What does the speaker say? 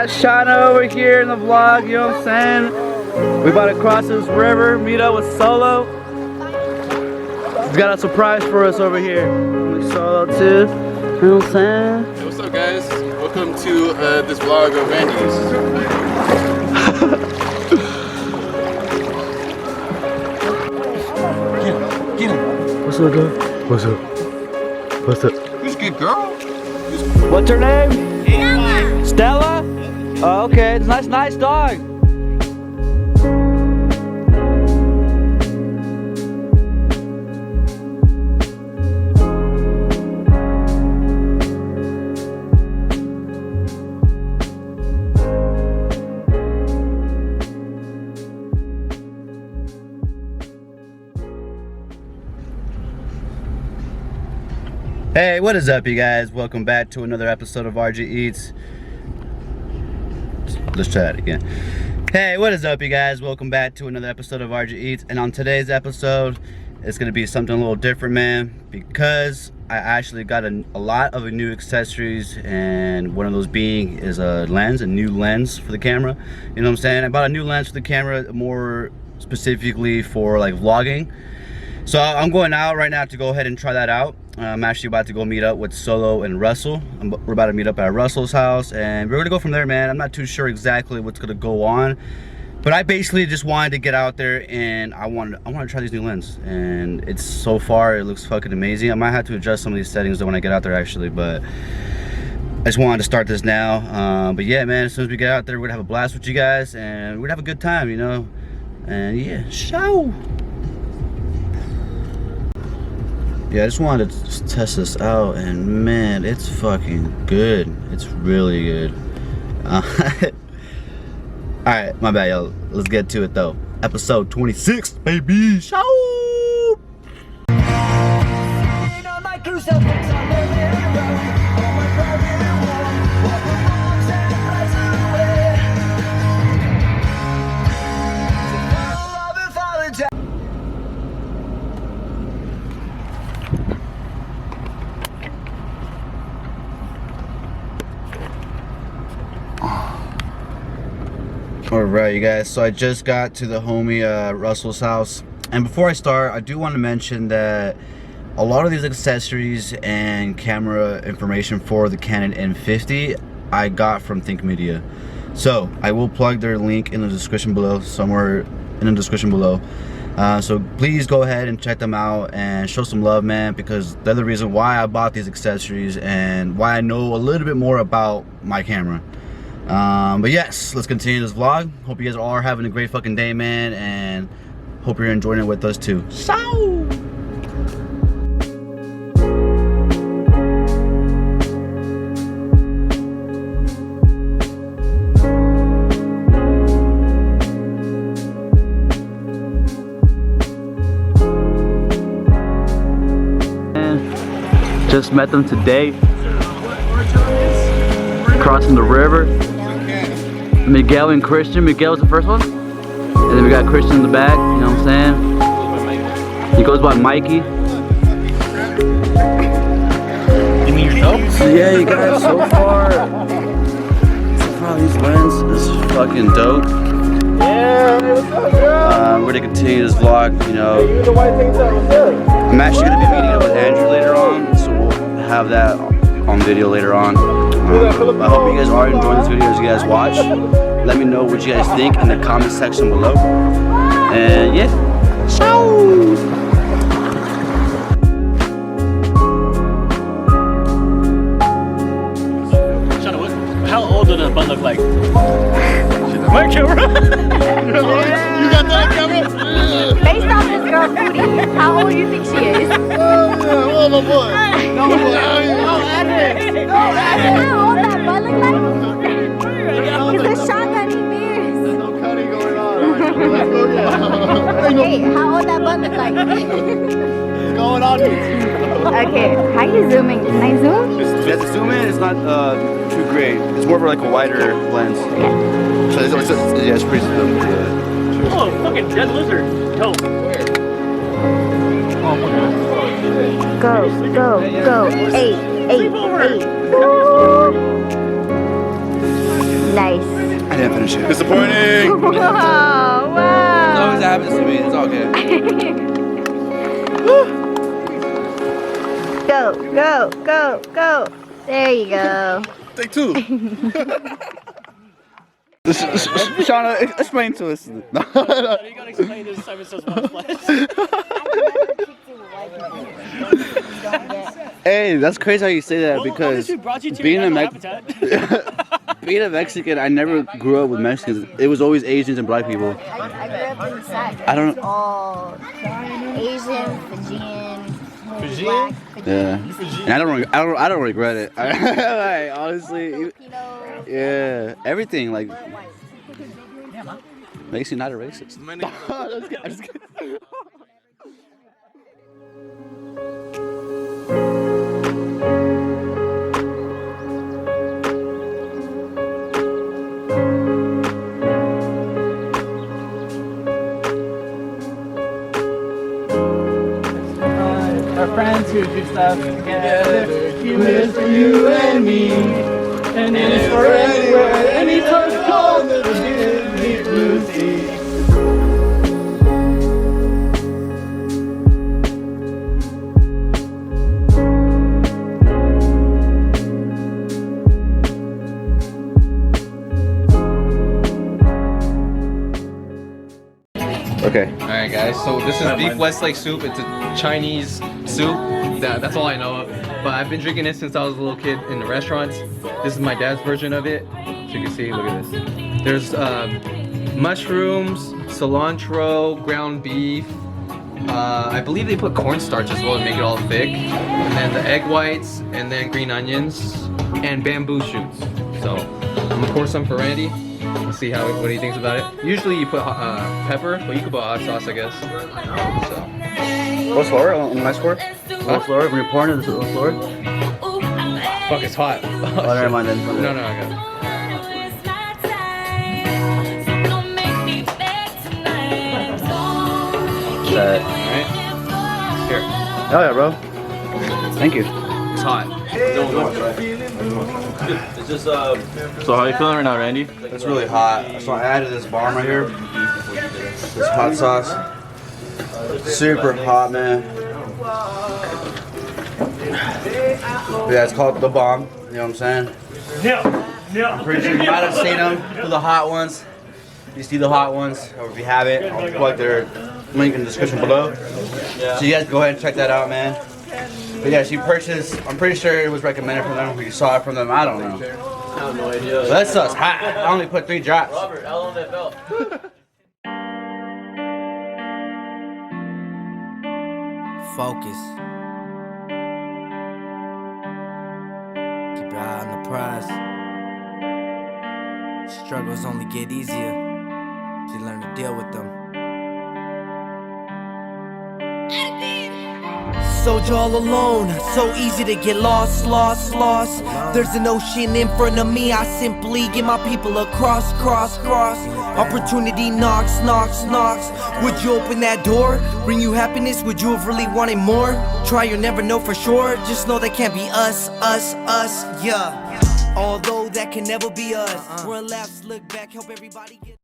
got Shauna over here in the vlog, you know what I'm saying? We about to cross this river, meet up with Solo. He's got a surprise for us over here. Solo too, you know what I'm saying? Hey, what's up guys? Welcome to this vlog of Randy's. Get him. What's up, girl? What's up? What's up? Who's good, girl? What's her name? Stella. Stella? Oh, okay. It's a nice dog. Hey, what is up, you guys? Welcome back to another episode of RG Eats. Let's try that again. Hey, what is up, you guys? Welcome back to another episode of RG Eats. And on today's episode, it's gonna be something a little different, man, because I actually got a lot of new accessories, and one of those being is a new lens for the camera. You know what I'm saying? I bought a new lens for the camera, more specifically for like vlogging. So I'm going out right now to go ahead and try that out. I'm actually about to go meet up with Solo and Russell. We're about to meet up at Russell's house, and we're gonna go from there, man. I'm not too sure exactly what's gonna go on, but I basically just wanted to get out there, and I want to try these new lenses. And it's so far, it looks fucking amazing. I might have to adjust some of these settings when I get out there, actually, but I just wanted to start this now. But yeah, man, as soon as we get out there, we're gonna have a blast with you guys, and we're gonna have a good time, you know. And yeah, show. Yeah, I just wanted to just test this out, and man, it's fucking good. It's really good. Alright, my bad, y'all. Let's get to it, though. Episode 26, baby! Show! Alright, you guys, so I just got to the homie Russell's house, and before I start, I do want to mention that a lot of these accessories and camera information for the Canon M50 I got from ThinkMedia. So I will plug their link in the description below, somewhere in the description below. So please go ahead and check them out and show some love, man, because they're the reason why I bought these accessories and why I know a little bit more about my camera. But yes, let's continue this vlog. Hope you guys all are having a great fucking day, man, and hope you're enjoying it with us too. So just met them today, crossing the river. Miguel and Christian. Miguel's the first one, and then we got Christian in the back, you know what I'm saying? He goes by Mikey. You mean yourself? So yeah, you guys, so far these lenses is fucking dope. Yeah, what's up, girl? We're gonna continue this vlog, you know. I'm actually gonna be meeting up with Andrew later on, so we'll have that on video later on. I hope you guys are enjoying this video as you guys watch. Let me know what you guys think in the comment section below. And yeah, ciao! How old does that butt look like? My camera? You got that camera? Based on this girl's booty, how old do you think she is? Oh my boy. No, How old that butt look like? It's a shotgun beers. There's no cutting going on. Let's go, Hey, how old that butt look like? What's going on? Okay, how you zooming? Can I zoom? Yeah, the zoom in is not too great. It's more of like a wider lens. So yeah, it's pretty zoom. Oh, fucking dead lizard. Dope. Go. 8. Woo. Nice. I didn't finish it. Disappointing. Whoa, It wow. always happens to me. It's all good. Go, go, go, go. There you go. Take two. Shauna, explain to us. You gotta explain this Simon Says One Flesh. Hey, that's crazy how you say that because being a being a Mexican, I never grew up with Mexicans. It was always Asians and black people. I grew up in the South. I don't. All Asian, Fijian, black, Yeah, and I don't regret it. Like, honestly, Filipino. yeah, everything like makes you not a racist. I'm just kidding. Our friends who do stuff together. It's for you and me. And it's for anywhere. Anytime cold, little Disney blue sea. Okay. Alright guys, so this is beef Westlake soup. It's a Chinese soup. That's all I know of. But I've been drinking this since I was a little kid in the restaurants. This is my dad's version of it. As you can see, look at this. There's mushrooms, cilantro, ground beef. I believe they put cornstarch as well to make it all thick. And then the egg whites, and then green onions, and bamboo shoots. So I'm gonna pour some for Randy. Let's see what he thinks about it. Usually you put pepper, but you could put hot sauce, I guess. So. What's lower on my score? What's lower? When you're pouring it, what's lower? Fuck, it's hot. Oh, never mind then. No, I got it. That. Alright. Here. Oh yeah, bro. Thank you. It's hot. It's just, so how are you feeling right now, Randy? It's really hot. So I added this bomb right here. This hot sauce. Super hot, man. Yeah, it's called the bomb. You know what I'm saying? I'm pretty sure you might have seen them for the hot ones. You see the hot ones, or if you have it, I'll put their link in the description below. So you guys go ahead and check that out, man. But yeah, she purchased, I'm pretty sure it was recommended from them, or you saw it from them, I don't know. I have no idea. But that stuff's hot. I only put 3 drops. Robert, how long that felt? Focus. Keep your eye on the prize. Struggles only get easier. You learn to deal with them. Soldier all alone, so easy to get lost. There's an ocean in front of me, I simply get my people across. Opportunity knocks. Would you open that door? Bring you happiness, would you have really wanted more? Try, you'll never know for sure. Just know that can't be us, yeah. Although that can never be us. Run laps, look back, help everybody get